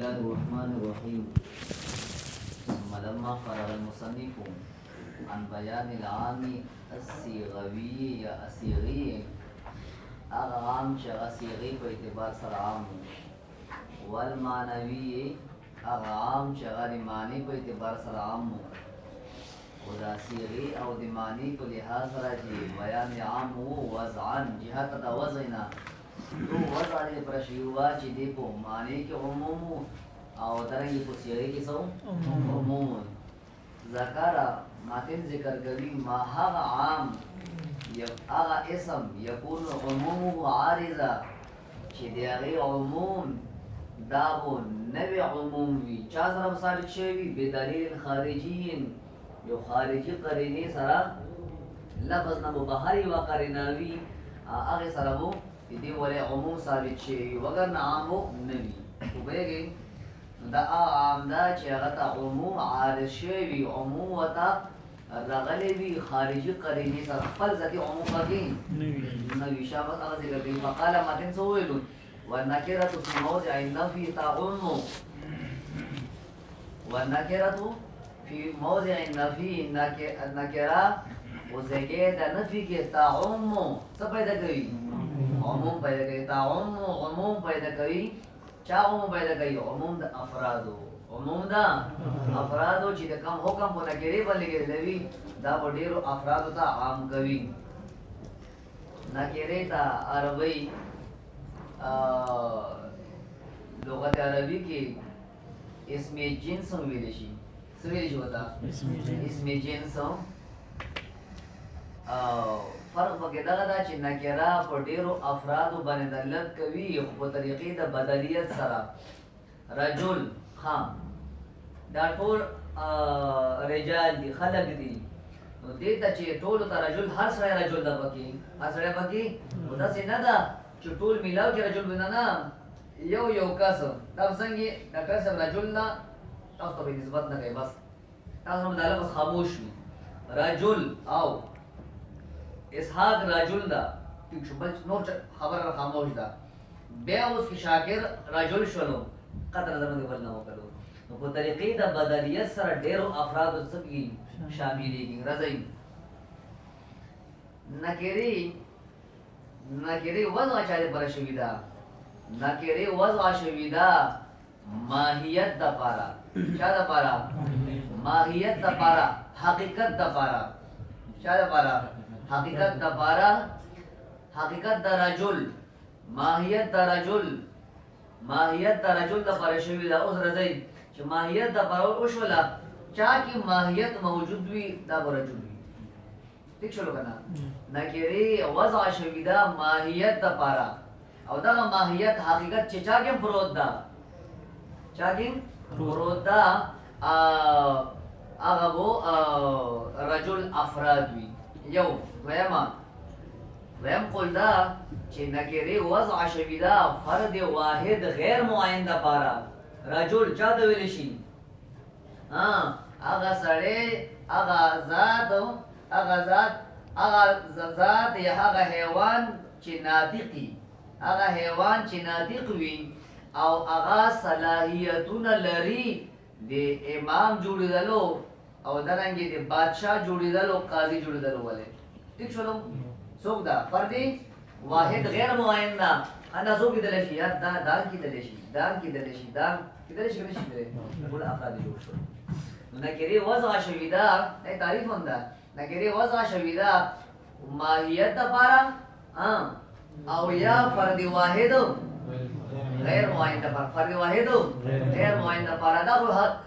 الله الرحمن الرحيم. ثم لما فرغ المصنف عن بيان العام الصيغوي یا اصیغی اغا عام چې اغا صیغی په اعتبار سره عام والمعنوی اغا عام چې اغا د معنی په اعتبار سره عام او دا صیغی او د معنی په لحاظ سره چې بیان عام وضعا جهت د وضعنا تو وضع دې پر شیوا چې دې په معنی کې عموم او درنګ په صیغی کې سو عموم ذکر ماتن ذکر کوي ما هغه عام هغه اسم یکون عمومه عارضه چې دی هغه عموم داو نوی عموم وي چا سره ثابت شوی به دلیل خارجی یو خارجی قرینه سره لفظ نه مبهری و قرینه وی هغه سره وو دې ولې عموم ثابت شي وګر عامو نوی وبېږي دا عام دا چې هغه ته عموم عارض شوی عموم وتا رغلی وی خارجی قرینه سره خپل ذاتی عموم پکې نوی شابه هغه ذکر کوي فقال متن سویل والنكرة في موضع النفي تعم والنكرة في موضع النفي النكرة وزكاة النفي کې تعم څه پیدا کوي عموم پیدا کوي تعم عموم پیدا کوي چا عموم پیدا کوي عموم د افرادو عموم دا افرادو چې د کم حکم په نکرې باندې لګوي دا په ډیرو افرادو ته عام کوي نکرې ته عربی لغت عربی کې اسم جنس ویل شي څه ویل شي وتا اسم جنس فرق پکې دا دا چې نکره په ډیرو افرادو باندې دلالت کوي په طریقې د بدلیت سره رجل خام دا ټول رجال دي خلق دي نو دې ته چې ټول ته رجل هر سره رجل د پکې هر سره پکې دا څنګه دا چې ټول ملاو کې رجل بنا نه یو کس دا څنګه ډاکټر صاحب رجل نه تاسو ته نسبت نه کوي بس تاسو هم دا لفظ خاموش وي رجل او اسحاق رجل دا ټیک شو بل نور خبره خاموش ده بیا اوس کې شاکر رجل شولو قطر نظر باندې ولنه وکړو نو په طریقې د بدلیت سره ډېرو افراد څخه شاملېږي راځي نکری وضع چا دې پر شوی دا نکری وضع شوی دا ماهیت د پارا چا د پارا ماهیت د پارا حقیقت د پارا چا د پارا حقیقت د پارا حقیقت د رجل ماهیت د رجل د پر شوی دا اوس راځي چې ماهیت د پر او شولا چا کی ماهیت موجود وي دا رجل ٹھیک شلو کنا نکری وضع شوی دا ماهیت دا پارا او دا ماهیت حقیقت چه چاگیم پرود دا آغا بو رجل افراد وی یو ویم قول دا چه نکری وضع شوی دا فرد واحد غیر معین دا پارا رجل چا دا ویلشی آغا سڑے آغا ذات یا هغه حیوان چې ناطق وي او هغه صلاحیتونه لري د امام جوړیدلو او درنګي د بادشاہ جوړیدلو قاضي جوړیدلو ولې ٹھیک شلو څوک دا فردي واحد غیر معین دا انا څوک دل شي یا دان کې دل شي ټول افراد جوړ شو نو کېږي وضع شوی دا تعریف ونده نکری وضع شوی دا ماهیت دا پارا او یا فرد واحد غیر معین دا پارا فرد واحد غیر معین دا پارا دا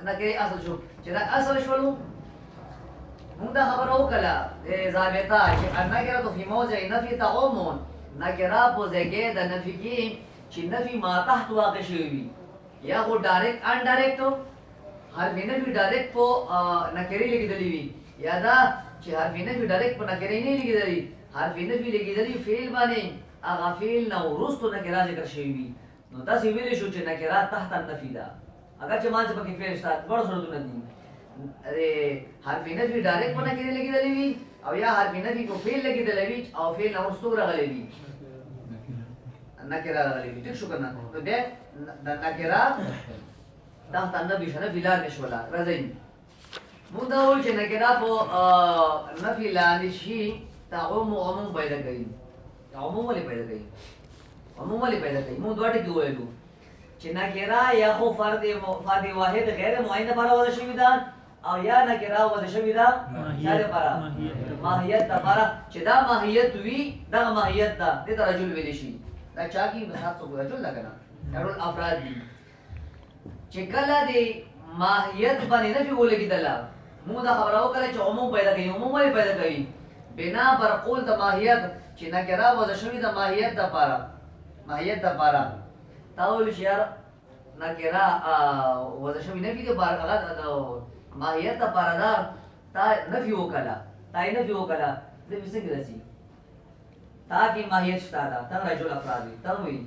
نکری اصل شو چه دا اصل شولو مونگ دا خبر او کلا ضابطه چه نکره تو فی موضع نفی تا عمون نکره پو زگه دا نفی کی چه نفی ما تحت واقع شوی یا خود ڈائریکٹ ان ڈائریکٹ حرفی نفی ڈائریکٹ پو نکری لگی دلی وی یا دا چې حرف نفي ډایرکټ په نکره نه لګیدلی حرف نفي لګیدلی فعل باندې هغه فعل نو وروسته نکره ذکر شوی وي نو تاسو ویلی شو چې نکره تحت النفي ده اگر چې مانځ پکې فعل شته ډېر صورتونه دي حرف نفي ډایرکټ په نکره لګیدلی وي او یا حرف نفي په فعل لګیدلی وي او فعل نو وروسته راغلی وي نکره راغلی وي ټیک شو کنه نو د نکره تحت النفي شنه فلان نشولا رزين مو دا وایي چې نکره په نفي لاندې شي تعم عموم پیدا کوي عموم ولې پیدا کوي عموم ولې پیدا کوي مو دوه ټکي وایو چې نکره یا خو فرد واحد غیر معین لپاره وضع شوي ده او یا نکره وضع شوي ده چا لپاره ماهیت لپاره چې دا ماهیت وي دغه ماهیت ده دې ته رجل ویلی شي دا چا کې مثال څوک رجل ده که نه ټول افراد دي چې کله د ماهیت باندې نفي ولګېدله مونږ دا خبره وکړه چې عموم پیدا کوي عموم ولې پیدا کوي بنا بر قول د ماهیت چې نکره وضع شوي د ماهیت دپاره تا ویل چې یار نکره وضع شوي نفي دپاره هغه د ماهیت دپاره ده تا نفي وکړه تا یې نفي وکړه نفي څنګه رسي تا کې ماهیت شته ده ته رجل افراد وي ته وایي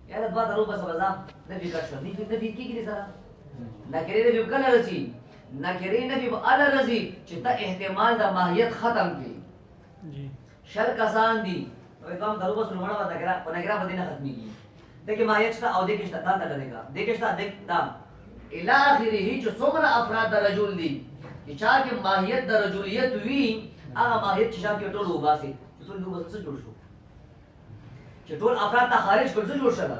یاره دوه درو بس وضع نفي کړ شو نفي کېږي سره نکرې نفي به کله رسي نکرې نفي به هله رسي چې ته احتمال د ماهیت ختم کړي شل کسان دي کوم درو بس لومړه به نکره په نکره باندې نه ختمېږي دغه ماهیت شته او دغه شته دا ته لګا دغه شته دا الی اخره چې څومره افراد د رجل دي چې چا کې ماهیت د رجولیت وي هغه ماهیت چې چا کې ټول وباسي ټول نو بس څه جوړ شو چې ټول افراد ته خارج کړ څه جوړ شول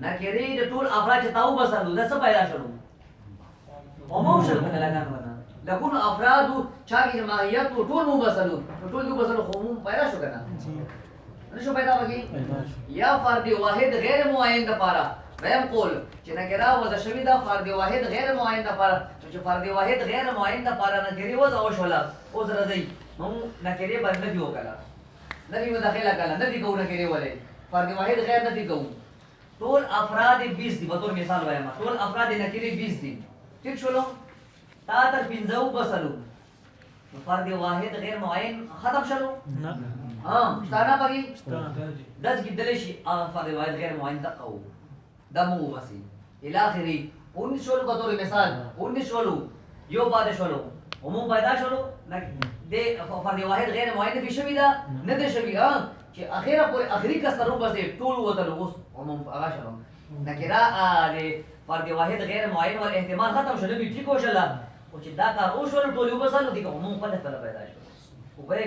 نکرې د ټول افراد چې تاو بسلو دا څه پیدا شول عموم شول په لګان ونه لکون افراد چا کې ماهیت ټول مو بسلو ټول یو بسلو خو مو پیدا شو کنه نشو پیدا وږي یا فرد واحد غیر معین د پاره ویم قول چې نکره وضع شوي دا فرد واحد غیر معین د پاره چې فرد واحد غیر معین د پاره نکرې وضع وشوله اوس راځي مو نکرې باندې نفي وکړه نفي مداخله کړه نفي کوو نکرې ولې فرد واحد غیر نفي کوو ټول افراد 20 دي په تور مثال وایم ټول افراد نکرې 20 دي ٹھیک شولو تا تر 15 بسلو فرد واحد غیر معین ختم شلو نه شتانا پاگی دس گدلے شی فرد واحد غیر معین دقو دمو بسی الاخری 19 شولو بطور مثال 19 شولو یو بعد شولو عموم پیدا شولو دے فرد واحد غیر معین فی شوی دا ندے شوی چې اخیرا پورې اخری کس تر وبسې ټول وته اوس عموم هغه شلو نکره دې فرد واحد غیر معین ول احتمال ختم شول به ټیک وشله او چې دا کار او شول ټول وبسلو دي عموم په دغه پیدا شو وګورئ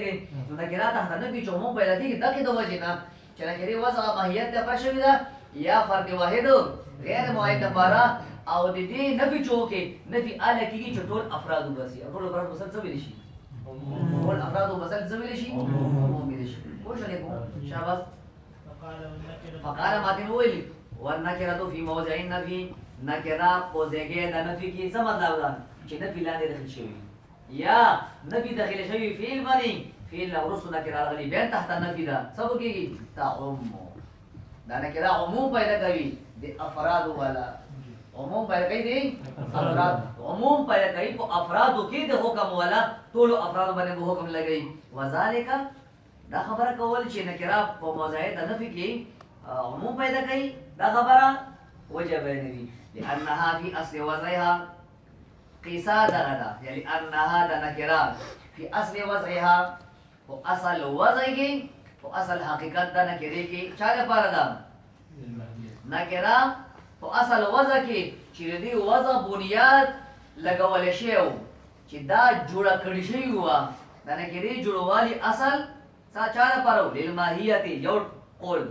نو نکره ته نه چې عموم پیدا کیږي دا کې د وجه نه چې نکره وضع ماهیت ته پښوی دا یا فرد واحد غیر معین لپاره او د دې نفي چوکې نفي اله کیږي چې ټول افراد وبسي ټول افراد وبسل څه ویل شي ټول افراد وبسل څه ویل شي عموم ویل شي خوش علیکم شاباش فقال ماتن ویل والنکره فی موضع النفي نکره په ځای د نفي کې څه مطلب ده چې نفي لاندې داخل شوی یا نفي داخل شوی فعل باندې فعل ورسو نکره راغلی بین تحت نفي ده څه کېږي تعم دا نکره عموم پیدا کوي د افراد والا عموم پیدا کوي د افراد عموم پیدا کوي په افرادو کې د حکم والا ټول افراد باندې حکم لګي وذالک دا خبره کول چې نکره په موضع د نفي کې عموم پیدا کوي دا خبره وجه بیانوي لانها فی اصل وضعها قیسا دغه یعنی انها د نکره فی اصل وضعها او اصل وضع کې او اصل حقیقت د نکره کې چا لپاره ده نکره او اصل وضع کې چې دې وضع بنیاد لګول شي چې دا جوړه کړی شي و د نکره جوړوالي اصل چا لپاره للماهیت یو قول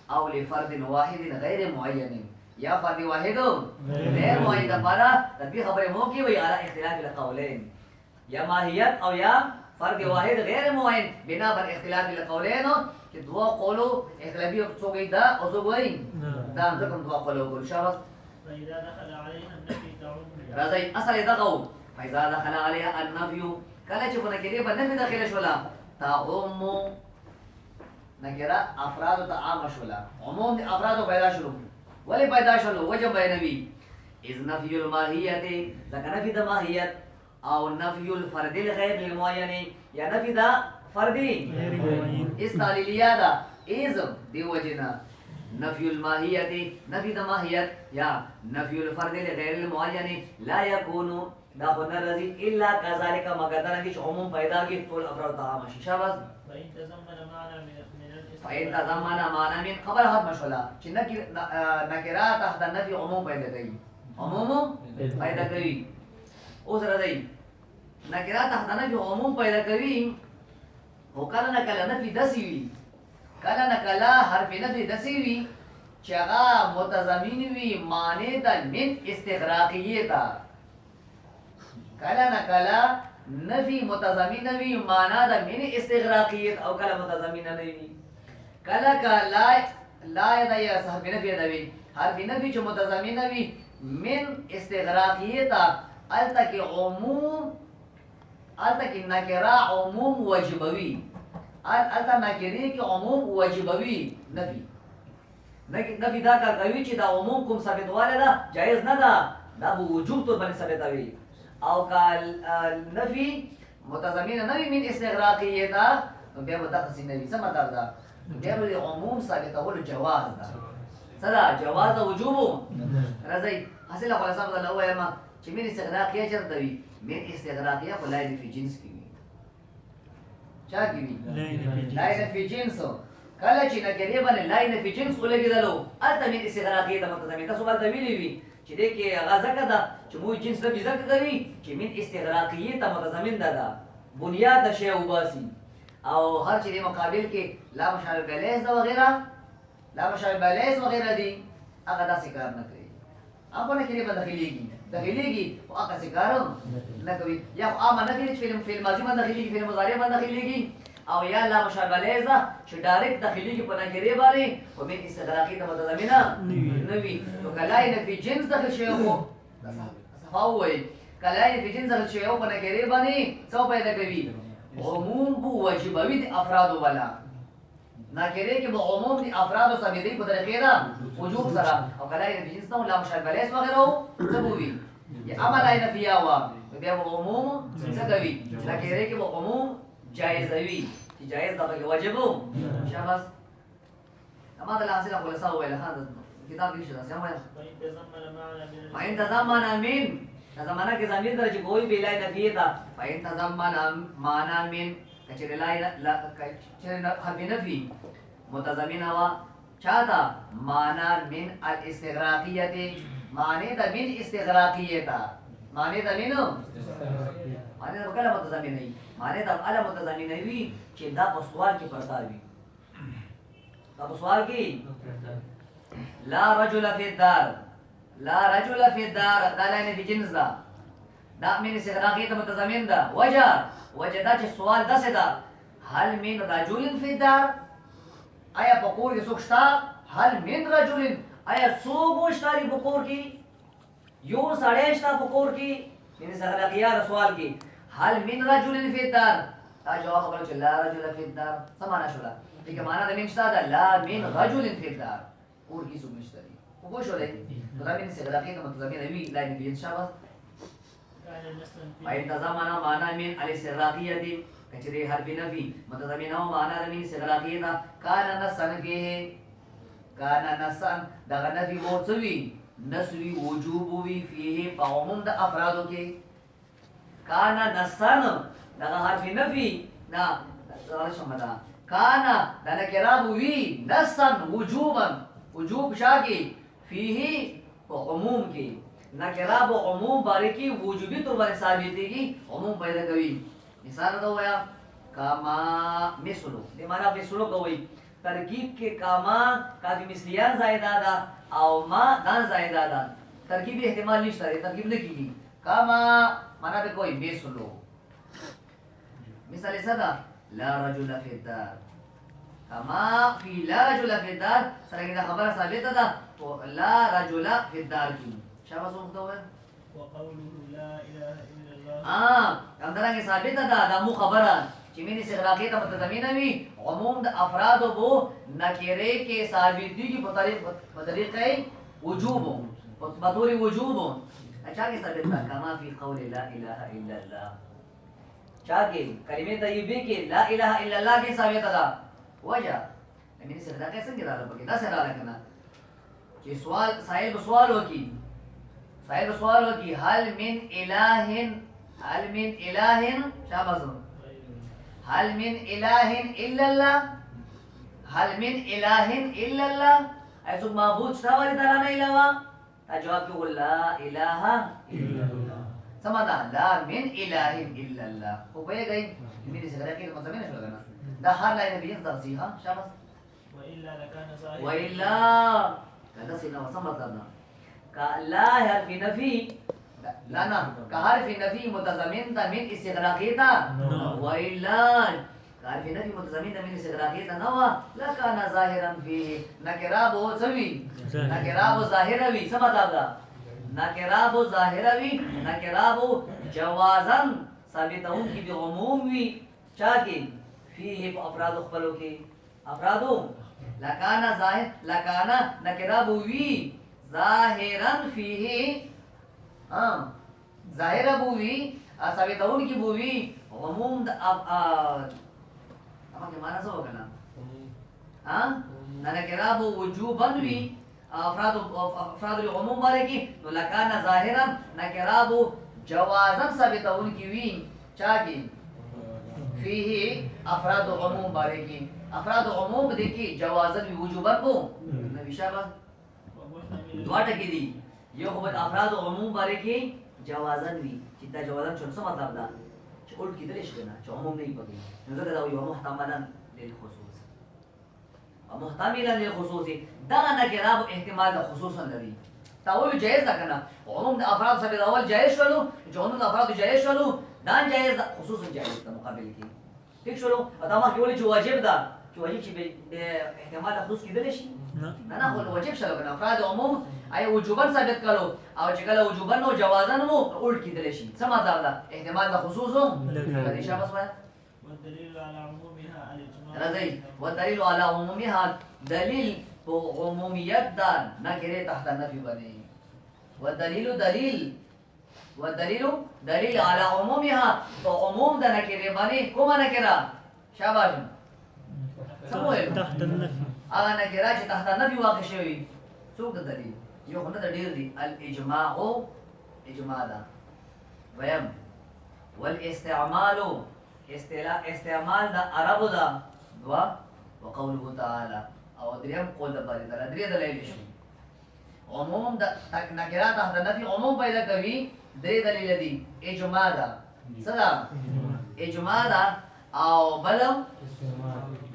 او لفرد واحد غیر معین یا فرد واحد غیر معین لپاره د دې خبرې مو کې وي على اختلاف القولين یا ماهیت او یا فرد واحد غیر معین بنا بر اختلاف القولين چې دوه قولو اختلافي څوګي دا او څوګي دا ځکه دوه قولو ګل شاباش فإذا دخل عليها النفي تعم راځي اصل دغه فإذا دخل عليها النفي کله چې په نکره باندې نفي داخله شولا تعم نکره افراد ته عام شولا عموم د افراد پیدا شلو ولی پیدا شلو وجه بیانوي اذ نفي الماهیت ځکه نفي د ماهیت او نفي الفرد الغیر للمعین یا نفي د فردی استعلیلیه ده اذ دی وجنا نفي الماهیت نفي د ماهیت یا نفي الفرد لغیر المعین لا يكون دا خو نه راځي الا كذلك مگر دا چې عموم پیدا کی ټول افراد ته عام شي شاباش فإن تزمن معنى من فإن تضمن معنى من خبر ختم شولا چې نکره تحت النفي عموم پیدا کوي عموم پیدا کوي اوس راځي نکره تحت النفي عموم پیدا کوي او کله نه کله نفي دسی وي کله نه کله حرف نفي دسی وي چې هغه متضمن وي معنی د من استغراقیه تا کله نه کله نفي متضمن وي معنا د من استغراقیه او کله متضمن نه وي کله کله لا د حرف نفي دوي حرف نفي چې متضمن وي من استغراقیه تا التکی عموم التکی نکره عموم واجبوي الته نکره کې عموم واجبوي نفي دا کار کوي چې دا عموم کوم ثابت واله ده جایز نه ده دا به وجوب تور باندې ثابتوي او کال نفي متضمن نه من استغراقیه ده نو بیا به تخصیص نه وي څه مطلب ده بیا به عموم ثابتول جواز ده صدا جواز ده وجوب راځي حاصله خلاصه ده لو ما چې من استغراقیه چرته وي من استغراقیه ولای فی جنس کې وي چا کې وي لای فی جنس کله چې نکره باندې لای فی جنس ولګیدلو الته من استغراقیه ده متضمن تاسو باندې ویلي وي چې دې کې غزا کده چې مو جنس نه بيزک کوي چې من استغراقیه ته متضمن ده بنیاد د شی وباسي او هر چې د مقابل کې لا مشابه بلیس ده وغیرہ لا مشابه بلیس وغیرہ دي هغه داسې کار نه کوي هغه نه کوي په داخليږي او هغه څه کار نه کوي یا هغه نه کوي چې فعل ماضی باندې داخليږي فعل مضارع باندې داخليږي او یا لا مشابه بلیس ده چې ډایرکټ داخليږي په نکره باندې او من استغراقیه ته متضمنه نوي نو کله نه په جنس داخل شي او صفاوي کله نه په جنس داخل شي او په نکره باندې څو پیدا کوي عموم بو واجبوي د افراد ولا نکره کې به عموم د افراد ثابتې په طریقې ده وجوب سره او کله نه په جنس نو لا مشابه بلیس وغیرہ ثبوي یا عمل نه فيها وا بیا عموم څه کوي نکره کې به عموم جائز وي چې جائز دا به واجبو شاباس اما د حاصله خلاصه ویل هغه کتاب کې شته سم وایي فإن تضمن من تضمن کې ضمیر درجه کوئی به لای نفی دا فإن تضمن معنا من کچره لای لا کچره حرف نفی متضمن وا چاته معنا من الاستغراقیه معنی د من استغراقیه تا معنی د منو معنی د کله متضمن نه معنی د اعلی متضمن نه وي چې دا په سوال کې پرتا وي دا په سوال کې لا رجل فی الدار لا رجل فی الدار دا لاین فی جنس دا دا من استغراقیه متضمن دا وجه دا چې سوال داسې دا هل من رجل فی الدار آیا په کور کې څوک شته هل من رجل آیا څوک مشتری په کور کې یو سړی شته په کور کې من استغراقیه سوال کې هل من رجل فی الدار دا جواب خبره چې لا رجل فی الدار څه معنا شولا دغه معنا د من شته دا لا من رجل فی الدار کور کې څوک مشتری وګورئ شولې دا من استغراقیه متضمن وی لا نه ان شاء الله فإن تضمن معنى من الاستغراقية کچری حرف نفی متضمن او معنی د من استغراقیه دا کان نسن فيه کان نسن دا نفی موصوی نسوی وجوب وی فيه په عموم د افرادو کې کان نسن دا حرف نفی نا شمدا کان دا نکراب وی نسن وجوبا وجوب شاکی فيه په عموم کې نکراب عموم باریکی وجوبی طور باندې ثابتېږي عموم پیدا کوي مثال دا وایا کاما مثلو دې معنا مثلو کوي ترکیب کې کاما کافی مثلیان زائدہ ده او ما دان زائدہ ده ترکیب احتمال نشته ترکیب نه کیږي کاما معنا به کوئی مثلو مثال صدا لا رجل فی الدار کما فی لا رجل فی الدار سره دا خبره ثابته ده لا رجل فی الدار کی شابه څه متوه وقوله لا اله الا الله همدارنګه ثابته ده دا مو خبره چې مینه استغراقیه ته متضمنه وي عموم د افراد بو نکره کې ثابتېږي په طریقې وجوب په طور وجوب اچھا کې ثابت ده کما فی قول لا اله الا الله چا کې کلمه طیبه کې لا اله الا الله کې ثابته ده وجه مینه استغراقیه څنګه راځي پکې دا سره راکنه چې سوال سائل به سوال وکي سائل سوال وکي هل من اله شابه هل من اله الا الله हल मिन इलाहिन इल्लल्लाह, ऐसो माबूद था वाली ताला ने इलावा ता जवाब क्यों ला इलाहा इल्लल्लाह समझा ला मिन इलाहिन इल्लल्लाह वो पे गई मेरी सगरा के मतलब नहीं शुरू करना दा हर लाइन भी तफसीहा शाबाश وإلا لكان ظاهرا وإلا كذا سينا وسمطنا كلا حرف نفي لا نا كحرف نفي متضمن من استغراقيتا وإلا كحرف نفي متضمن من استغراقيتا نوا لكان ظاهرا فيه نكرابو سوي نكرابو ظاهروي سمطنا نكرابو ظاهروي نكرابو جوازا ثابتون کی بعموم وی چاکی فيه افراد خپلو کی افرادو لکانا ظاهر لکانا نکرابو وی ظاهرا فيه ظاهر بووی ثابتون کی بووی عموم د اما کے معنی سو کنا نکرابو وجوبا وی افراد العموم بارے کی تو لکانا ظاهرا نکرابو جوازا ثابتون کی وی چاکی فيه افراد عموم بارے کی افراد عموم دیکھی جوازا بھی وجوبا کو نبی شابه دوا ټکی دي یو خو افراد عموم بارے کی جوازا وی چې دا جوازا څه مطلب ده چې اول کېدل شي کنه چې عموم نه پکې نو ځکه دا یو محتملا للخصوص محتملا للخصوص دا نه کې را احتمال د خصوصا لري تاول جائز ده کنه عموم د افراد سره اول جائز شولو چې عموم د افراد جائز شولو دا جائز ده خصوصا جائز ده مقابل کې ٹھیک شولو دا ما کې ولې چې واجب ده چې واجب چې به احتمال د خصوص کېدل شي نه خو واجب شلو کنه افراد عموم ای وجوبا ثابت کړو او چې کله وجوبا نو جوازا نو اول کېدل شي څه مطلب ده احتمال د خصوص د شابه وایي والدليل على عمومها الإجماع راځي والدليل على عمومها دلیل په عمومیت دا نکره تحت النفي باندې والدليل دلیل على عمومها په عموم د نکره باندې کومه نکره شاباش سمویل تحت النفي هغه نکره چې تحت النفي واقع شوی څوک د دلیل یو خو نه د ډیر دی الاجماع اجماع دا ویم والاستعمال استعمال دا عربو دا دوا وقوله تعالى او دریم قول دا باری تعالی درې دلیل شي عموم دا نکره تحت النفي عموم پیدا کوي درې دلیل دي اجماع دا صدا اجماع دا او بلم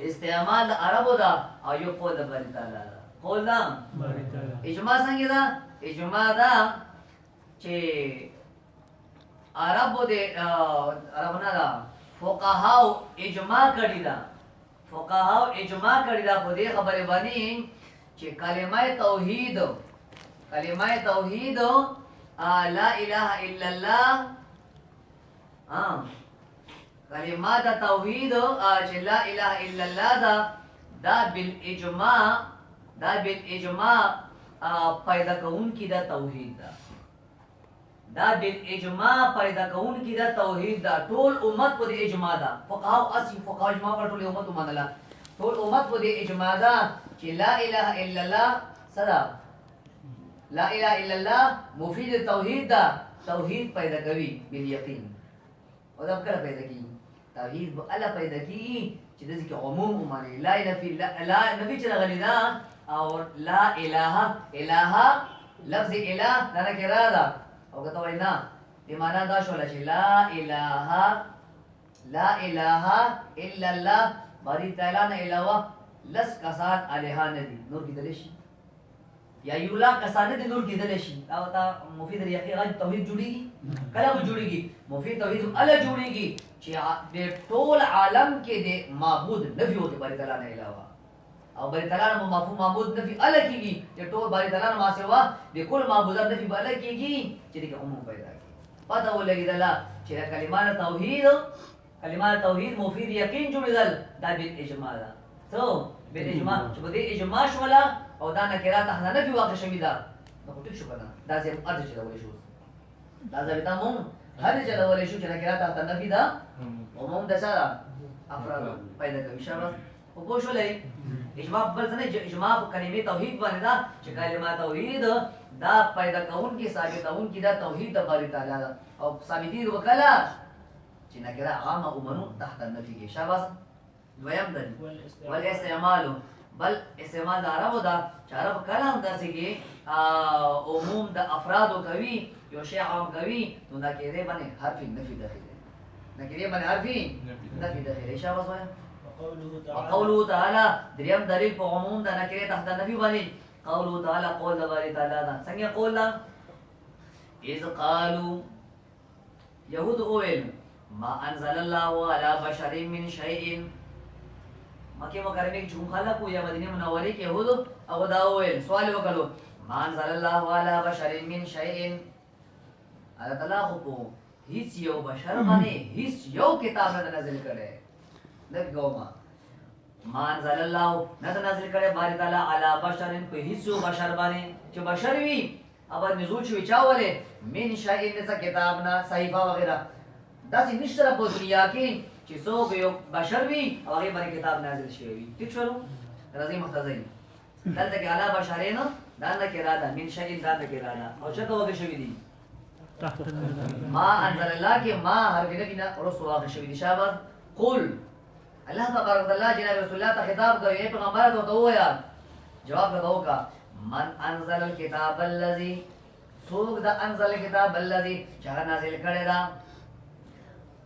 استعمال دا عربو دا او یو قول دا باری تعالی قول دا اجماع څنګه دا اجماع دا چې عربو دې عربنا دا فقهاو اجماع کړی دا فقهاو اجماع کړی دا په دې خبره باندې چې کلمه توحید لا اله الا الله کلمه توحید چې لا اله الا الله دا بالاجماع پیدا کون کی دا توحید دا بالاجماع پیدا کون کی دا توحید دا ټول امت په دې اجماع دا فقهاو اصلي فقهاو اجماع پر ټول امت ومنله ټول امت په دې اجماع دا چې لا اله الا الله صدا لا اله الا الله مفید توحید دا توحید پیدا کوي بل یقین او دا کله پیدا کیږي توحید به الله پیدا کیږي چې د ذکر عموم ومني لا اله الا لا نبی چې غلی دا او لا اله لفظ اله دا نکره ده او کته وینا دې معنا دا شول چې لا اله الا الله باری تعالی نه علاوه لس کسان الها نه دي نور کېدل شي یا یولا کسان دي نور کېدل شي دا وتا مفید یقین غږ توحید جوړیږي کله و جوړیږي مفید توحید ال جوړیږي چې د ټول عالم کې د معبود نفي ہوتے باری تعالی نه علاوه او باری تعالی نه مفهوم معبود نفي ال کېږي چې ټول باری تعالی نه ما سوا د کل معبودات نفي ال کېږي چې د عموم پیدا کیږي پته ولګیدل چې کلمات توحید مفید یقین جوړیدل دا به اجماع ده څو به اجماع چې په دې اجماع شولا او دا نکره ته نه نفي واقع شوی دا نو ټیک شو کنه دا زم ارز چې ولې شو دا زبیتا مون هر چې ولې شو چې نکره ته نفي دا عموم د سره افراد پیدا کوي شابه او په شولې اجماع بل څه نه اجماع په کلمې توحید باندې دا چې کلمه توحید دا پیدا کون کی ثابتون کی دا توحید د باری تعالی او ثابتی وکلا چې نکره عامه ومنو تحت النفي کې شابه دویم دلیل والاستعمال بل استعمال د عربو دا چې عرب کلام داسې کې عموم د افرادو کوي یو شی عام کوي نو دا کېدې باندې حرف نفي داخلي دا کېدې باندې حرف نفي داخلي شابه وایي وقوله تعالى دریم دلیل په عموم د نکره تحت نفي باندې قوله تعالى قول د باري تعالی دا څنګه قول دا اذ قالوا يهود اويل ما انزل الله على بشر من شيء مکه مکرمه کې کوم خلق یا مدینه منوره کې يهود او دا اويل سوال وکړو ما انزل الله على بشر من شيء الله تعالی خو هیڅ یو بشر باندې هیڅ یو کتاب نه نازل کړي لګوما ما انزل الله نه نازل کړي باري تعالی علی بشر په هیڅ بشر باندې چې بشر وي ابا نزول شوی چاوله من شاء نه کتاب نه صحیفه وغیرہ دا چې نشته په دنیا کې چې څوک یو بشر وي او هغه باندې کتاب نازل شوی وي ٹھیک شو راځي مختزین دلته کې علی بشرین دا نه کې راځه من شاء دا نه کې راځه او چې توګه شوی دي ما انزل الله کې ما حرف نه بنا رسول واقع شوی دي شابه قل الله تبارک وتعالى جناب رسول الله ته خطاب کوي اے پیغمبر ته ویا جواب غو کا من انزل الكتاب الذي سوق دا انزل الكتاب الذي چا نازل کړي دا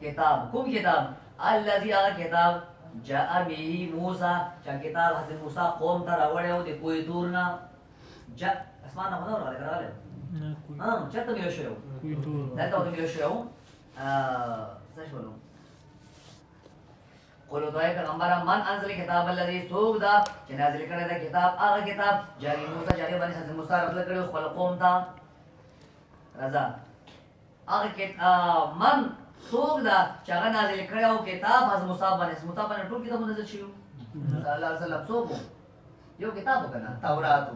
کتاب کوم کتاب الذي کتاب جاء به موسی چا کتاب حضرت موسی قوم ته راوړیو د کوی دورنا جاء اسمان نه ودور راغله چته مې شو کوی دور دا ته مې شو څه شو قولو دوی پیغمبر من انزل کتاب الذي سوق دا چې نازل کړی دا کتاب هغه کتاب جاری موسی جاری باندې حضرت موسی راتل کړو خپل قوم ته رضا هغه کتاب من سوق دا چې هغه نازل کړو کتاب حضرت موسی باندې ټول کتابونه نازل شوی صلی الله علیه وسلم سوق یو کتاب وکړه تورات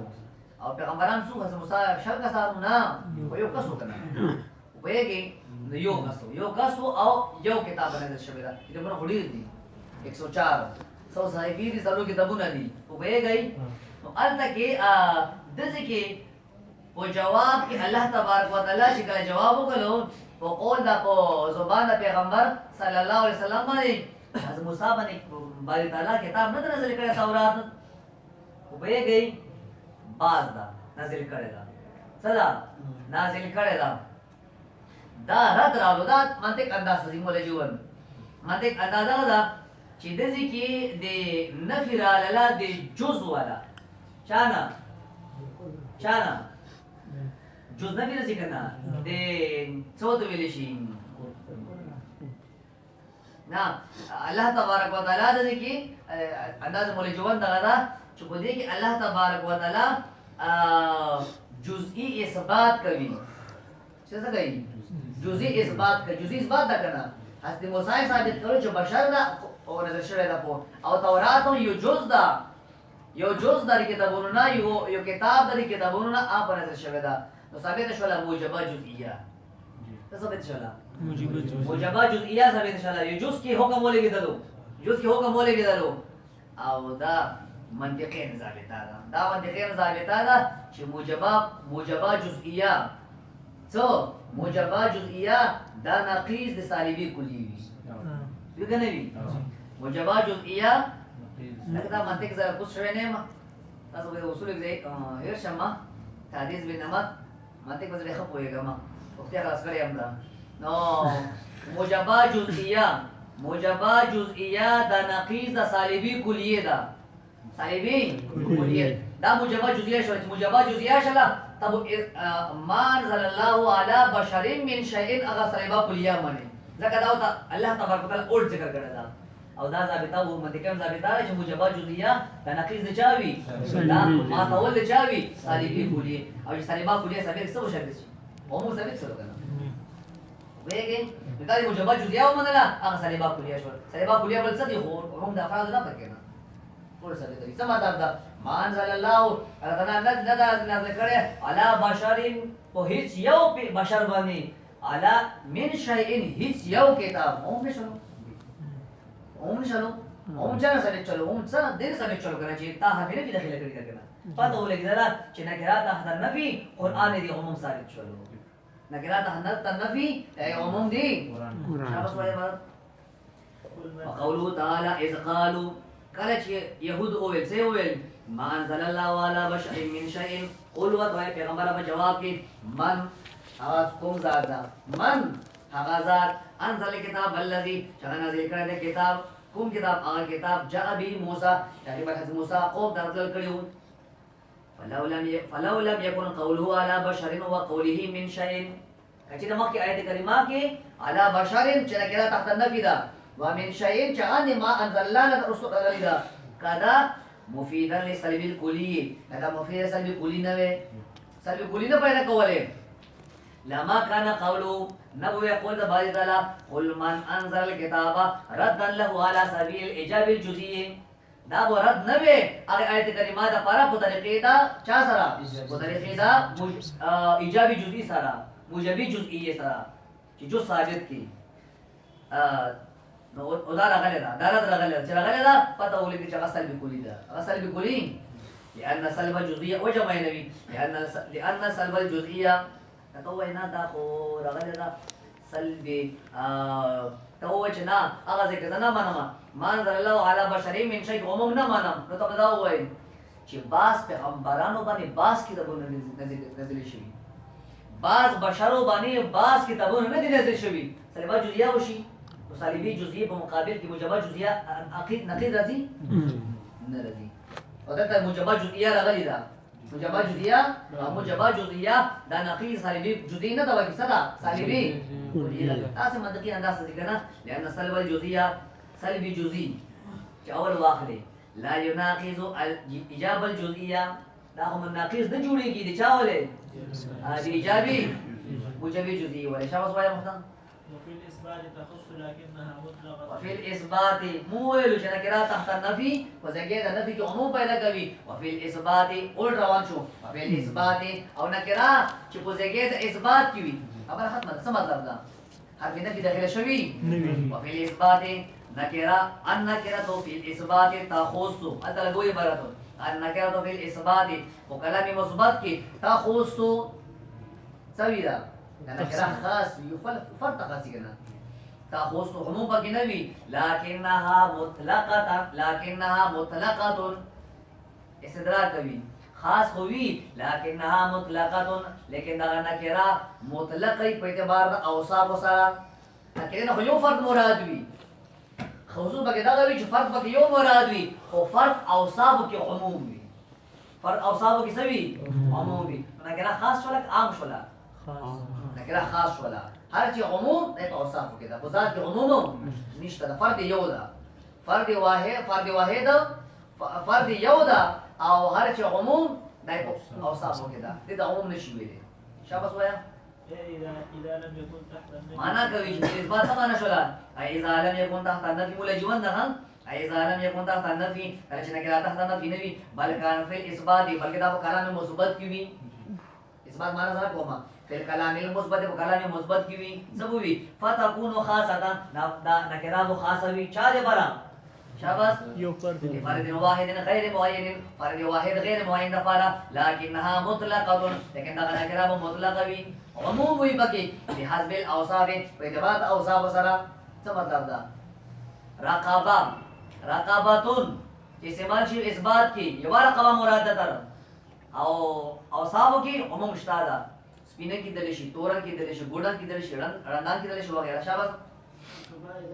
او پیغمبران سوق حضرت موسی شل کسانو نه یو کس وکړه وایي یو کسو او یو کتاب نازل شوی دا کتابونه وړي دي 104 سو صحیفی دي سلو کتابونه دي او به گئی نو الته کې دځ کې په جواب کې الله تبارک وتعالى چې کله جواب وکړو په قول دا په زبان د پیغمبر صلی الله علیه وسلم باندې حضرت موسی باندې باری تعالی کتاب نه نازل کړی تورات او به گئی باز دا نازل کړی دا صدا نازل کړی دا رد راولو دا منطق انداز دی مولا جوون منطق اندازه دا چې د ځکه د نفي را لاله د جزء والا چانا جزء نه ویل شي کنه د څو ته ویل شي نه الله تبارک وتعالى د ځکه انداز مولا جوون دا دا چې په دې کې الله تبارک وتعالى جزئی اثبات کوي څه څه کوي جزئی اثبات کوي جزئی اثبات دا کنه حضرت موسی ثابت کړو چې بشر دا او نظر شوی دا په او تورات یو جز دا کتابونو نه یو کتاب د کتابونو نه اپ نظر شوی دا نو ثابت شولا موجبه جزئیه څه ثابت شولا موجبه جزئیه ثابت شولا یو جز کې حکم ولګیدلو او دا منطقي ثابته ده چې موجبه جزئیه څو موجبه جزئیه دا نقیض د سالبی کلی وي یوګه نه وي موجبه جزئیه لکه دا منطق زره کوڅ شوی نه ما تاسو به اصول کې هر شمه حدیث به نمط منطق به زره خپويګه ما وختي خلاص کړی هم دا نو موجبه جزئیه دا نقیض د سالبی کلیه ده سالبی کلیه دا موجبه جزئیه شو چې موجبه جزئیه شله تب ما انزل الله على بشر من شيء اغا سربا کلیه باندې ځکه دا الله تبارک وتعالى اول ذکر کړی دا او دا ثابته وو منطقي ثابته چې موجبه جزئیه د نقیض چاوي دا ما تول چاوي سالبی کلیه او چې سالبا کلیه ثابت څه وشي او مو ثابت څه کنه وېګي دا موجبه جزئیه ومنله هغه سالبا کلیه شو سالبا کلیه بل څه دي خو هم د افراد نه پکې نه ټول ثابت دي څه مطلب دا ما انزل الله تعالی نازل کړي علی بشرین په هیڅ یو بشر باندې علی من شیء هیڅ یو کتاب هم نشلو هم څنګه سره چلو هم څنګه دې سره چلو کنه چې تا هغه نه داخله کړی دا کنه پته ولګیدل چې نکرات حذر نفي قران دې عموم ثابت شلو نکرات حذر نفي عموم دي قران شابه وایي قل من وقوله تعالى إذ قالوا كلش يهود أول سيول ما أنزل الله على بشر من شيء قل وتوي پیغمبر په جواب کې من هغه کوم ذات ده من هغه ذات انزل الكتاب الذي څنګه نازل کړی دی کتاب کوم کتاب هغه کتاب جاء به موسی تقریبا حضرت موسی قوم درتل کړیو فلو لم يكن قوله على بشر وقوله من شيء کچې مخکې آیت کریمه کې على بشر چې کړه تحت النفي ده ومن شيء چې ما انزل الله رسول الله کدا مفیدا لسلب الکلی دا مفید سلب الکلی نه وي سلب الکلی نه پیدا کوله لما كان قوله نبو يقول بعد ذلك قل من انزل الكتاب ردا له على سبيل الايجاب الجزئي دا به رد نه وي هغه آیت کریمه دا پارا په طریقې دا چا سره په طریقې دا ایجابي جزئي سره موجبي جزئي سره چې جو ثابت کی نو دا راغلی دا رد راغلی چې راغلی دا پته ولګي چې غسل بکلی دا غسل بکلی لأن سلب الجزئية وجمع نبي لأن سلب الجزئية تطوعنا دا خو راغلی دا سلب توجنا هغه ځکه نه منم ما انزل الله على بشر من شيء عموم نه منم نو ته دا وایي چې باس پیغمبرانو باندې باس کتابونه نازل شوي باز بشرو باندې باس کتابونه نه دي نازل شوي سلبه جزئیه وشي او سلبي جزئیه په مقابل کې موجبه جزئیه عقید نقید راځي نه راځي او دا موجبه جزئیه راغلي ده موجبه جزئیه او موجبه جزئیه دا نقید سلبي جزئي نه دا وایي صدا سلبي تاسو منطقي انداز ذکر نه لأن سلب الجزئیه سلبي جزئي چې اول واخلې لا يناقض الاجابه الجزئيه دا هم ناقص نه جوړيږي د چا ولې د ایجابي موجبي جزئي ولې شابه وایا محترم وفي الإثبات تخص لكنها مطلقة وفي الإثبات مو ویلو چې نکره تحت النفي وزګې د نفي کې عموم پیدا کوي وفي الإثبات اول روان شو وفي الإثبات او نکره چې په زګې د اثبات کې وي خبر ختمه څه مطلب ده حرف نفي داخله شوی وفي الإثبات نکره ان نکره في الإثبات تخص اته لګوي براتو النكرة في الإثبات وكلام مثبت کی تخص سوي ده النكرة خاص فرد خاص کنا تخص عموم پکې نه وي لكنها مطلقة استدراک کوي خاص ہوئی لكنها مطلقة لیکن دا نکرة مطلقه په اعتبار د اوصاف سره نکرة نه یو فرد مراد وي خصوص بګه دا وی چې فرق بګه یو مراد وي او فرق اوصاف کې عموم وي فرق اوصاف کې سوي عموم وي نکره خاص ولا عام ولا نکره خاص ولا هر چې عموم د اوصاف کې دا بذات کې عموم نشته دا فرد یو دا فرد واحد یو دا او هر چې عموم د اوصاف کې دا عموم نشي ویلي شابه وایا إذا لم يكن تحت النفي معنا کوي چې اثبات څه معنا شولا اذا لم يكن تحت النفي مولا جوان ده اذا لم يكن تحت النفي کله چې نګرا تحت النفي نه وي بلکې فی الاثبات بلکې دا په کلام مثبت کې وي اثبات معنا سره کومه فی الكلام المثبت په کلام مثبت کې وي سبوي فتكون خاصه دا نګرا مو خاصه وي چا دې برا شاباش فرد واحد غير معين فرد واحد غير معين دفارا لكنها مطلقه لكن دا نګرا مطلقه وي عموم وی بکی بحسب الاوصاف په اعتبار اوصاف سره څه مطلب ده رقابتون چې استعمال شي اثبات کې یو رقابه مراد ده او اوصاف کې عموم شته ده سپینه کې دل شي تورن کې دل شي ګوډن کې دل شي رندان کې دل شي وغیرہ شابه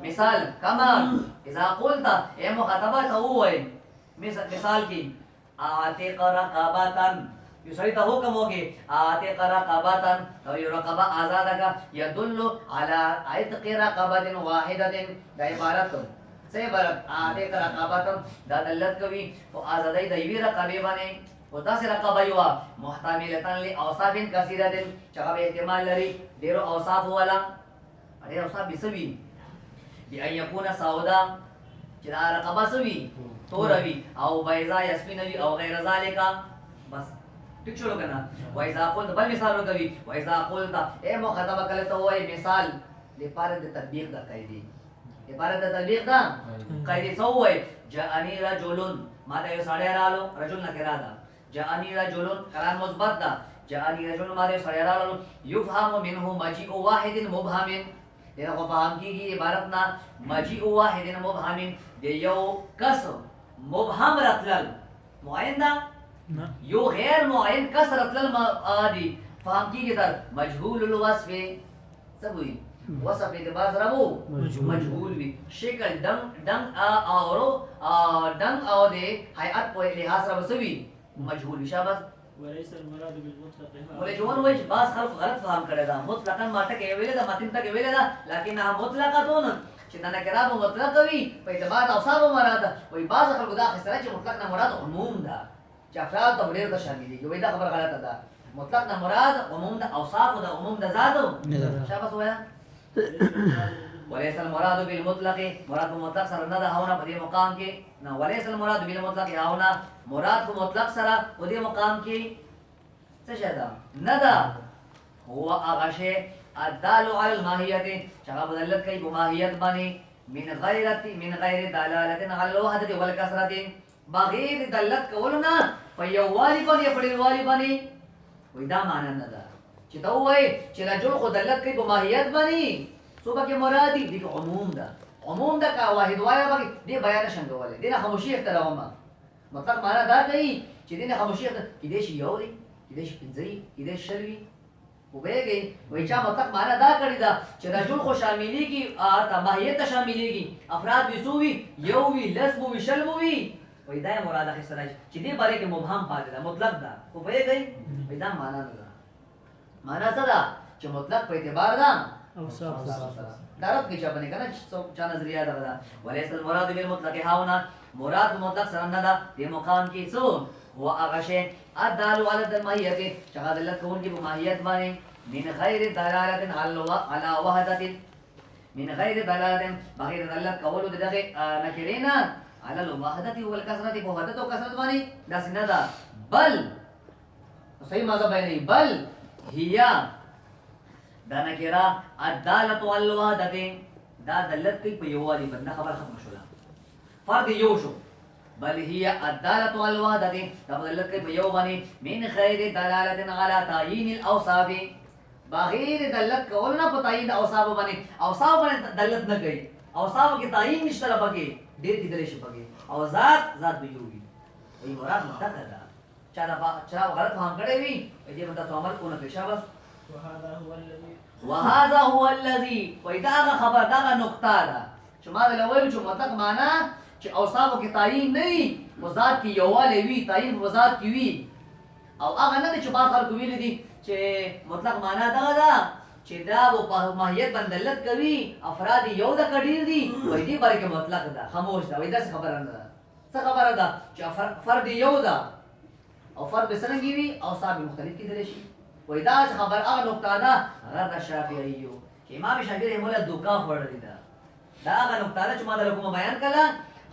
مثال کما اذا قلت اے مخاطبه ته وای مثال کې اعتق رقابتن یو سړی ته حکم وکي اعتق رقابتن او یو رقابه آزاد کا يدل على اعتق رقابه واحده دا عبارت څه عبارت اعتق رقابتن دا دلت کوي او آزادۍ د یوې رقابې باندې او داسې رقابه یو محتملتن لاوصاف کثیره چې هغه احتمال لري ډیرو اوصاف ولا ډیرو اوصاف بسوي بأن يكون سودا چې دا رقابه سوي توروي او بيضاء يسمينوي او غیر ذلك بس ٹھیک شروع کرنا وایذا قلت بل مثال کوي وایذا قلت اے مخاطبه کله ته وای مثال لپاره د تطبیق د قاعده لپاره د تطبیق دا قاعده څه وای جاءني رجل ما ته یو سړی رالو رجل نه کرا دا جاءني رجل کلام مثبت دا جاءني رجل ما ته سړی رالو يفهم منه مجيء واحد مبهم دینا خو فهم کیږي عبارت نه مجیء واحد مبهم دی یو کس مبهم رتلل معین ده یو غیر معین کس رتلل عادي فهم کیږي در مجهول الوصف سبوی وصف اعتبار سره وو مجهول وی شکل دنگ او د هيئت په لحاظ سره وسوي مجهول شابه وليس المراد بالمطلق ولې جوان وایي بعض خلک غلط فهم کړی دا مطلقاً ماته کې ویل دا متن ته کې ویل دا لکه مطلقاتون چې دا نکره مطلق وي په اعتبار اوصاف مراد وي بعض خلک دا خسره چې مطلق نه مراد عموم ده چې افراد ته ډېر ته شامل دي وي دا خبر غلطه ده مطلق نه مراد عموم ده اوصاف او عموم ده ذات شابه وایا وليس المراد بالمطلق مراد مطلق سره نه ده هونه په دې مقام کې نه وليس المراد بالمطلق هونه مراد مطلق سره په دې مقام کې څه شه ده نه ده هو هغه شی الدال على الماهیت چې هغه بدلت کوي په ماهیت باندې من غیر دلاله على الوحدة والكثرة بغیر دلت کولونه په یووالي باندې په ډیروالي باندې وای دا معنی نه ده چې دا وای چې رجل خو دلت کوي په ماهیت باندې صوبه کې مرادي دي عموم ده عموم ده کا واحد وای باندې دې بیان څنګه دي نه خاموشي احترامه مطلب معنا دا کوي چې دې نه خاموشي کې دې شی یو دی کې دې شي پنځه کې دې شلوي وبېږي وای چې مطلب معنا دا کړی دا چې رجل خو شاملېږي ته ماهیت شاملېږي افراد بيسوي یو وی لسب وی شلب وی وای دا مراد اخیستل چې دې باره کې مبهم پاتې ده مطلق ده وبېږي وای دا معنا نه ده معنا څه ده چې مطلق په اعتبار ده اوصاف دارت کې چا باندې کنه چا نظریه ده وليس المراد بالمطلق هاونا مراد مطلق سره نه ده دې مقام کې څو هو هغه شی الدال على الماهیت چې هغه دلت کوونکی په ماهیت باندې من غیر دلاله على وحدت من غیر دلاله بغیر دلت کولو دغه نکرینا على الوحدت والكثرت په وحدت او کثرت باندې دا څنګه ده بل صحیح مذهب باندې بل هي دا نکرا الدالة على الوحدت دا دلت کوي په یووالي باندې خبر ختم شولا فرد یو شو بل هي الدالة على الوحدت دا دلت کوي په یو باندې من غیر دلالة على تعيين الاوصاف بغیر دلت کولنا په تعین اوصاف باندې اوصاف باندې دلت نه کوي اوصاف کې تعین نشته پکې ډېر کې دلې شي پکې او ذات به یوي وي مراد مطلق ده چا غلط فهم کړی وي دې مطلب عمل کو نه پېښه بس وهذا هو الذي وإذا خبر دا نقطه ده چې ما له ویل چې مطلق معنا چې اوصاف کې تعین نه وي مزاد کې یواله وي تعین مزاد کې وي او هغه نه چې با خلکو ویل دي چې مطلق معنا دا ده چې دا په ماهیت باندې دلت کوي افراد یو د کډیر دي وای دي بلکې مطلق ده خاموش ده وای دا خبره نه ده څه خبره ده چې فرد یو ده او فرد بسرنګي وي او صاحب مختلف کیدل شي وای دا خبر هغه نقطه ده غیر شافعیو چې امام شافعی رحمه الله دوکا وړل دا هغه نقطه ده چې ما دلته کوم بیان کړه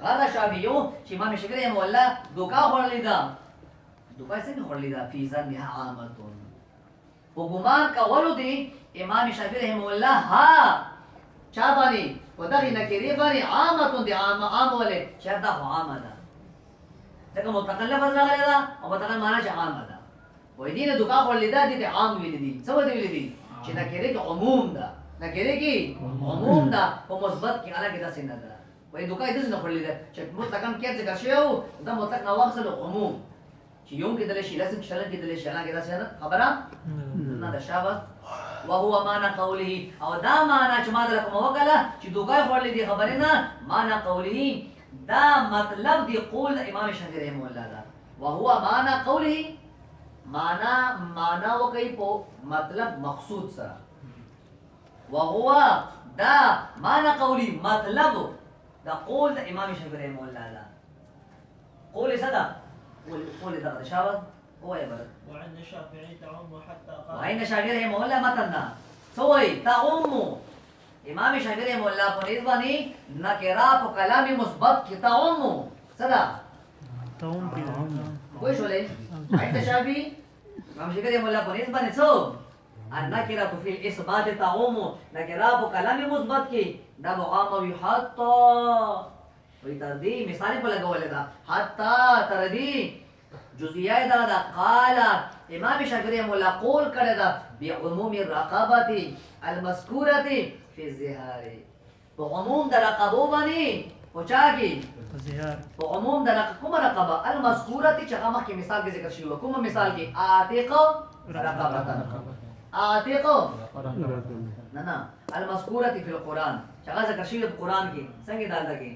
غیر شافعیو چې امام شافعی رحمه الله دوکا وړل دا دوکا څنګه وړل دا فی ظنها عامتون وګمان کولو دی امام شافعی رحمه الله ها چا باندې ودغه نکری باندې عامتون دی عام ولې چې دا عامه ده څنګه متکلم لفظ راغلی دا او متکلم معنا چې عامه ده وای دې نه دوکا خورلې دا دې عام ویل دي څه ودی ویل دي چې نکری کې عموم ده نکری کې عموم ده په مثبت کې الګ ده څنګه ده وای دوکا دې نه خورلې ده چې متکلم کې څه شیو دا مطلق نه واخصل عموم چې یوم کې دلې شي لازم شلن کې دلې شلن کې دا څنګه خبره نه ده شابه وهو معنى قوله او دا معنی چې ما درکو وکړه چې دوکا خورلې دي خبره نه معنی قوله دا مطلب دی قول امام شافعی رحمه الله دا وهو معنى قوله معنا وکي په مطلب مقصود سره وهو دا معنى قولي مطلب دا قول د امام شافعي رحمه الله دا قول صدا قول دا شاوه هو يا بلد وعند الشافعي تعم حتى قال وعند الشافعي رحمه الله متنا سوي تعم امام شافعي رحمه الله په نسبانه نکرا په کلام مثبت کې تعم صدا تعم کوئی شولې عند الشافعي امام شافعي رحمه الله په نسبانه څو النكرة في الإثبات تعم نكرة په کلام مثبت کې دا مقام وي حتی وي تر دې مثال په لګول دا حتی تر دې جزئیه دا قال امام شافعي رحمه الله قول کړه دا بعموم الرقابه المذكوره فی الزهار په عموم د رقبو باندې پوچا کی زهار په عموم د کوم رقبه المذکوره چې هغه مخکې مثال کې ذکر شوی و کوم مثال کې عاتق رقبتن عاتق نه نه المذکوره فی القرآن چې هغه ذکر شوی په قرآن کې څنګه دالته کې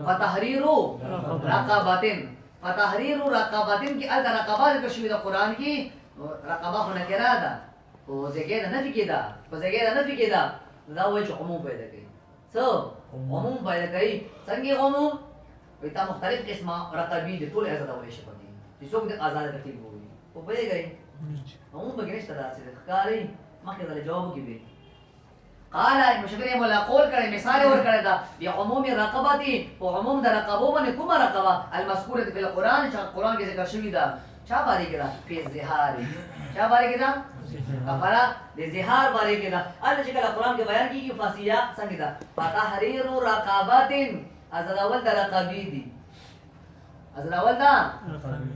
فتحریر رقبتن فتحریر رقبتن کې ال رقبه ذکر شوی د قرآن کې رقبه خو نکره ده او ځکه نه نفي کېده په ځکه نه نفي کېده دا وایي چې عموم پیدا کوي څه عموم پیدا کوي څنګه عموم وي تا مختلف قسمه رقبې دي ټول آزاد ولې شي پدې چې څوک د آزاد ترتیب وي او په دې کوي عموم به نشته داسې ښکاری مخکې دا جواب کوي قال مشبر مولا قول کړي مثال ور کړی دا دی عموم رقبتي او عموم د رقبو باندې کومه رقبه المذکوره فی القرآن چې قرآن کې ذکر شوی دا چا باندې کړه فی الزهار چا باندې کړه کفاره د زهار باندې کړه الله چې کله قرآن کې بیان کیږي فاسیا څنګه دا فتحریر رقبات ازل اول د رقبې دي ازل اول دا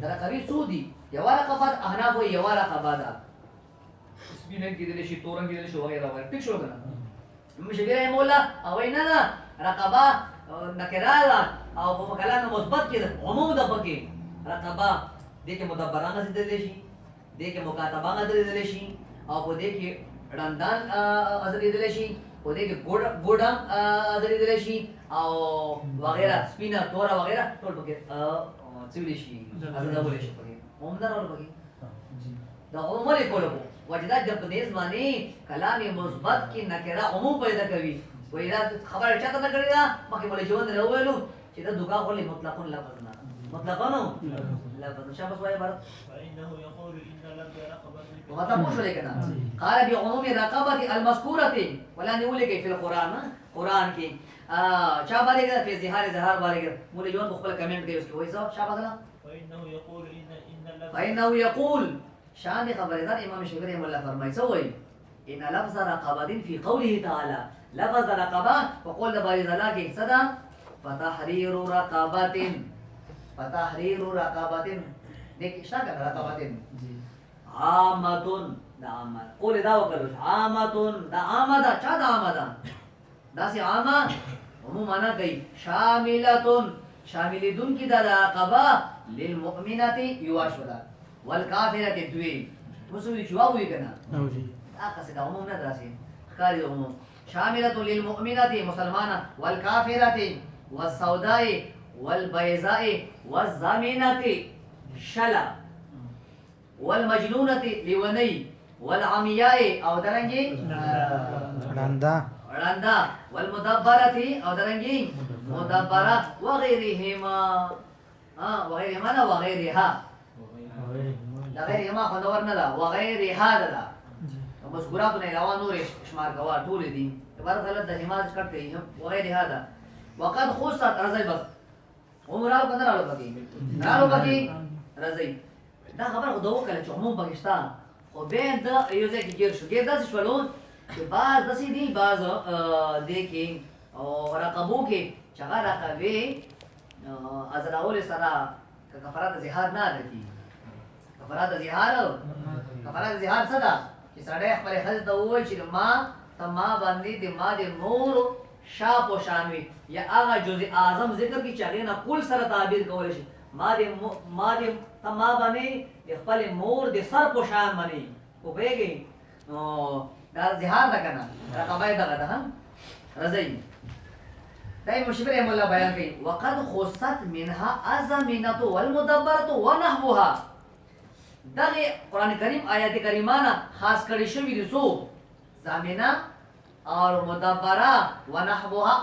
د رقبې سودی یو رقبه احناف او یو رقبه ده سپینن کې دي شي تورن کې دي شو وغیرہ وغیرہ ټیک شو کنه مشبیر مولا او نه نه رقبه نکره ده او په کلام مثبت کې عموم ده پکې رقبه دې کې مدبرانه دي شي دې کې مکاتبانه دي شي او په دې کې رندان ازري دي شي په دې کې ګوډم ازري دي شي او وغیرہ سپینا تورا وغیرہ ټول پکې څولی شي ازدا ولې شي پکې عمدار ور پکې دا عموم لیکلو وجدا جب دې ځمانه کلام مثبت کې نکره عموم پیدا کوي وای دا خبره چاته نه کړی دا مخکې ولې ژوند راوېلو چې دا دوکا خو مطلقاً لفظ نه مطلقاً لفظ شابه وای بار فإنه يقول إن لك رقبة وهذا مش لكنا قال بعموم رقبة المذكورة ولا نقول في القرآن قرآن کی چا باندې کې په زهار باندې کې مولوی جون خپل کمنټ کوي اوس وایي شابه ده فإنه يقول إن لك فإنه يقول شان خبردار امام شافعي مولا فرمایي څه وایي ان لفظ رقبه في قوله تعالى لفظ رقبه وقول باري تعالی کې صدا فتحرير رقبه دیکھ اشاره کړه رقبه عامتون دا عامه قول دا وکړو عامتون دا عامه دا چا دا عامه دا داسې عامه عموم معنا کوي شاملتون شاملدون کی دا رقبه للمؤمنه یواشولا والکافره دوی مسوي جواب وی کنه اوجی هغه څه دا عموم نه دراسي خاري عموم شامله للمؤمنه مسلمانه والکافره والسوداء والبيضاء والزمينه شلا والمجنونة لوني والعمياء او درنگي رندا والمدبرة او درنگي مدبرة وغيرهما وغيرهما لا وغيرها لا غيرهما خندور نه لا وغيرها لا مذکورات نه علاوه نور شمار کوا ټول دي عبارت غلط د حماز کټ کوي وغيرها دا وقد خصت رضي بس عمره بندر الو پکې رضي دا خبر خو دوه کله چې عموم پاکستان خو به دا یو ځای کې ګیر شو ګیر داسې شولون چې بعض داسې دي بعض دې کې او رقبو کې چې هغه رقبې ازراول سره کفارات زهار نه ده کی کفارات زهار څه ده چې سړی خپل خځې ته ووایي چې ما ته ما باندې د ما د مور شاپ و شانوي یا هغه جزء اعظم ذکر کی چې هغې نه کل سره تعبیر کولی شي ما د تما باندې د خپل مور د سر په شان باندې په بیګي نو دا زهار ده کنه رقبه دغه ده رضی دای مشبر مولا بیان کوي وقد خصت منها ازمنه والمدبره ونحوها دغه قران کریم آیات کریمانه خاص کړي شوی دي سو زمینه اور مدبره ونحوها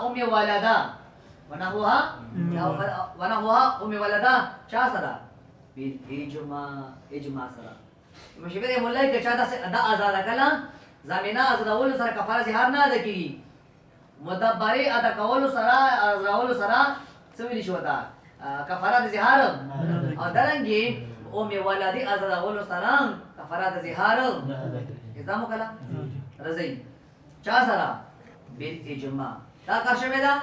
ونحوها ام ولدا چا سره اجماع سره مشبر مولا کې چا دا آزاد کلا زمینه آزادول سره کفاره زهار نه ده کی مدبری ادا کول سره ازراول سره سویل شو تا کفاره زهار او درنګي ام ولدی ازراول سره کفاره زهار اځمو کلا رضی چا سره بالاجماع دا کار شوی دا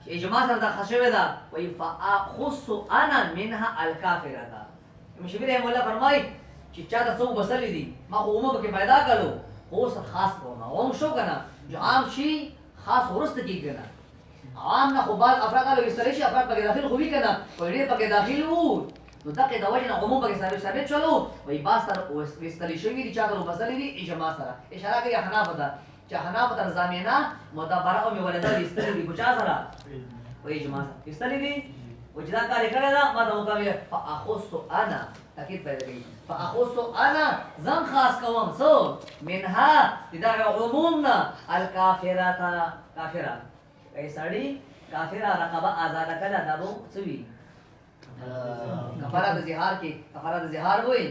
اجماع سره دا خشوی دا وی فاخص انا منها الکافره دا مشبیر مولا فرمای چې چا د څو بسلی دي ما خو عموم کې پیدا کړو خو خاص کوم عام شو کنه جو عام شي خاص ورست کی کنه عام نه خو بعض افراد له وستل شي افراد پکې داخل خو وی کنه او ډېر پکې داخل وو نو دغه د وجه نه عموم پکې ثابت شلو وای باز تر وستل شي دي چا ته وبسل دي اجماع سره اشاره کوي حناف ده چې حناف تر زمينه مدبره او مولده وستل دي کو چا سره وای اجماع سره وستل دي وجدا کار کړه دا ما ته مقابله فاخص انا تاکید پیدا کوي فاخص انا زم خاص کوم سو منها دا عمومنا الکافرات کافرہ ای سړی کافرہ رقبه آزاد کړه دا وو سوي کفاره د زهار کې کفاره د زهار وای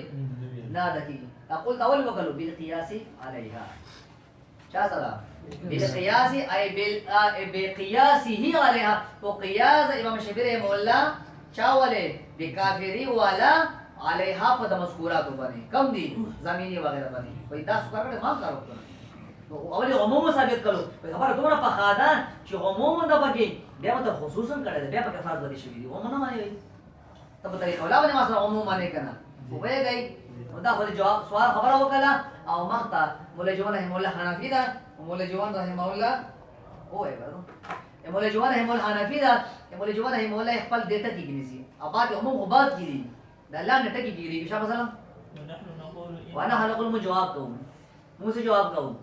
نه دکی اقول اول وکلو بالقياس عليها چا سره بالقياس اي بقياسه عليها وقياس امام شافعي مولا چاوله بکافری والا عليها په د مذکورات باندې کم دي زميني وغيرها باندې وای دا څه کړه ما کارو نو اول عموم ثابت کړو خبره دومره په خاطر چې عموم د بګي بیا مت خصوصا کړه بیا په فرض باندې شوی دي عموم نه مانی ته په طریقه ولا باندې ما سره عموم باندې کنه خو به گئی دا خو جواب سوال خبره وکړه او مخته مولا جوان رحم الله حنفي ده مولا جوان رحم الله او ایبرو مولا جوان رحم الله حنفي ده مولا جوان رحم الله خپل دیتا کې کیږي او بعد عموم غبات کیږي دا لا نه ټکی کیږي شابه سلام ونحن نقول إن وانا هنقول مو جواب کوم مو سے جواب کوم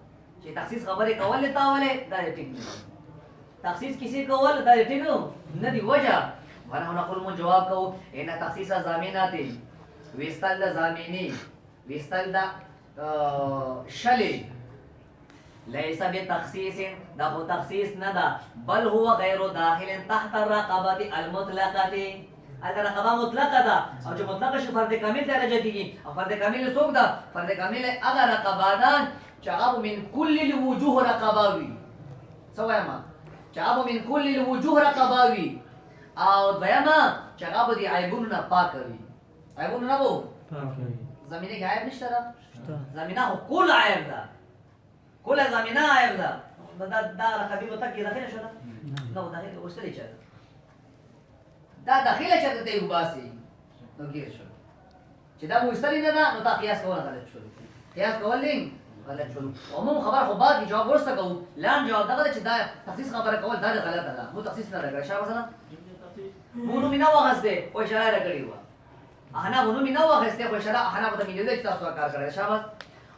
چې تخصیص خبره کول لتا وله دا ټیک نه تخصیص کسی کول دا ټیک نه دی وجه وانا هنقول مو جواب کوم ان تخصیص زمینات وستل د زمینی وستل د شلی ليس بتخصيص ده هو تخصيص ندا بل هو غير داخل تحت الرقبة المطلقة اگر رقبه مطلقه ده او چې مطلقه شي فرد کامل درجه کیږي او فرد کامل څوک ده فرد کامل اگر رقبه ده چې من كل الوجوه رقباوي سواما چې من كل الوجوه رقباوي او دویما چې دي عیبونه نه پاکوي عیبونه نه وو زمینه کې عیب نشته ده زمینه هو کل عیب ده كل زمینه عیب ده دا رقبی وته کې داخله شو نو داخله وشتري چا دا داخله چا ته وباسي نو ګیر شو چې دا وشتري نه ده نو تا قیاس کول غلط شو قیاس کول نه غلط شو عموم خبر خو بعد جواب ورسته کو لام جواب دغه چې دا تخصیص خبره کول دا غلط ده مو تخصیص نه راغی شابه مثلا مونږ مینا وغسته او اشاره کړی و انا مونږ مینا وغسته او اشاره انا په دې دې چې تاسو کار کړی شابه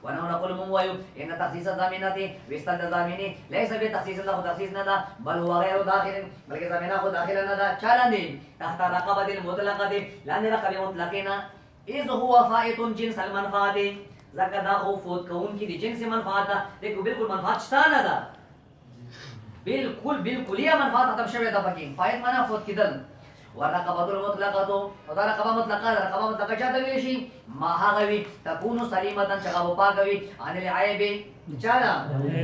ونحن نقول موايو ان تخصيص الزامنات وستل الزامنين ليس بتخصيص الله تخصيص ندا بل هو غير داخل بلکہ زمینہ خود داخل ندا چالاندي تحت رقبه المطلقه لان رقبه مطلقنا اذ هو فائت جنس المنفعه زکه دا خو فوت کون کی دي جنس منفعت دیکھو بالکل منفعت شته نه ده بالکل یا منفعت ختم شوی ده پکې فائت معنا فوت کیدل والرقبه المطلقه ودا رقبه مطلقه چاته ویل شي ما هغوي تكون سليمه چغه پاکوي ان العيب چاله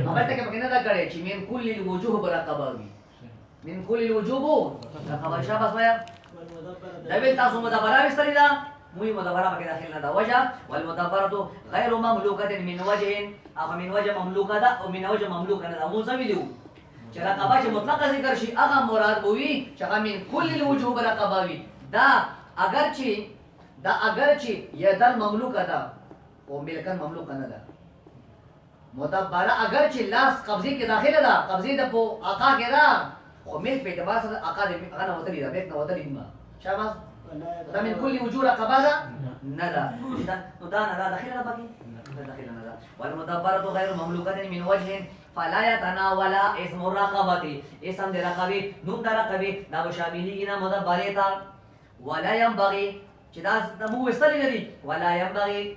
هغه ته کې نه دا کړي چې من كل الوجوه برقبوي من كل الوجوه رقبه شابه ويا دا ویل تاسو مدبره وستری دا موي مدبره پکې داخل نه دا وجه والمدبره غير مملوكه من وجه او من وجه مملوكه ده او من وجه مملوكه نه مو زویلو چې رقبه چې مطلقه ذکر شي هغه مراد وي چې من كل الوجوه برقبه وي دا اگر چې یدن مملوکه ده او ملکن مملوکه نه ده مدبره اگر چې لاس قبضه کې داخله ده قبضه ده په آقا کې ده خو ملک په اعتبار سره آقا دې هغه نه وتلی ده ملک نه وتلی ما شاباس دا من كل وجوه رقبه ده نه ده نو دا نه داخله ده پکې داخله نه ده والمدبره غیر مملوکه من وجه فلا يتناول اسم الرقبه اسم الرقبه نوم الرقبه دا مشابهه نه مدبره تا ولا ينبغي چې دا مو وستل لري ولا ينبغي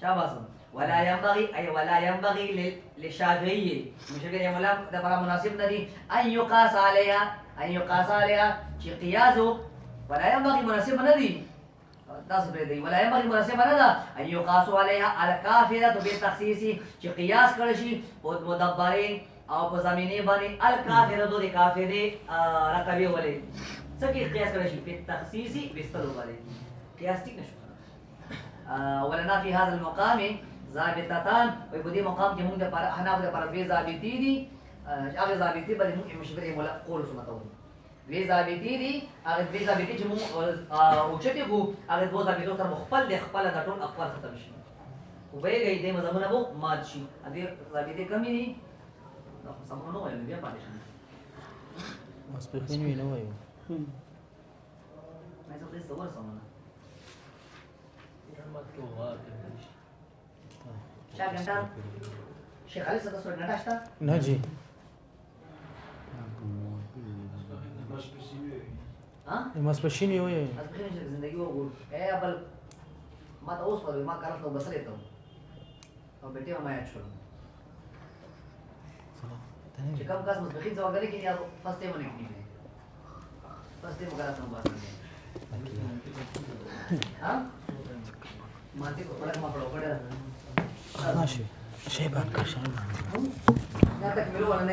شاباس ولا ينبغي اي ولا ينبغي للشافعي مشابه مولا دا پر مناسب ندي ان يقاس عليها چې قياس ولا ينبغي مناسب ندي تاسو به دی ولا ينبغي مناسب نه ده ان يقاس عليها الكافره بالتخصيص چې قياس کړی شي په مدبرين او په زمينه باندې الكافره د کافره رقبه ولې څه کې قياس کړی شي په تخصيص وستلو باندې قياس ټیک نشو ولنا في هذا المقام ضابطتان په دې مقام کې موږ د پر حناف د پر وی ضابطي دي هغه ضابطي باندې موږ مشوره مولا قول سمته وی ضابطي دي هغه وی ضابطي چې موږ او چې کو هغه دوه ضابطو سره خپل د خپل د ټول اقوال ختم شي Ubay gay day mazamo na bo matchi. Adi sabi de kami ni. Sama no ay dia pare siya. Mas pequeno e não é eu. Mas eu preciso agora sama na. Rahmat ko wa karish. Siya ganda. Siya kali sa kasur ganda siya. Não, Ji. हाँ? Mas pequeno eu é. आज फिर जिंदगी वो गुड़ है अब मत उस पर माँ कारण तो बस लेता हूँ और बेटे मैं छोड़ चिकम का समझ बखीर जवाब करे कि यार फर्स्ट टाइम होने की नहीं फर्स्ट टाइम करा था बात नहीं हाँ माती को पड़ा कमा पड़ा पड़ा Acho. Achei bacana. यहाँ तक मिलो वाला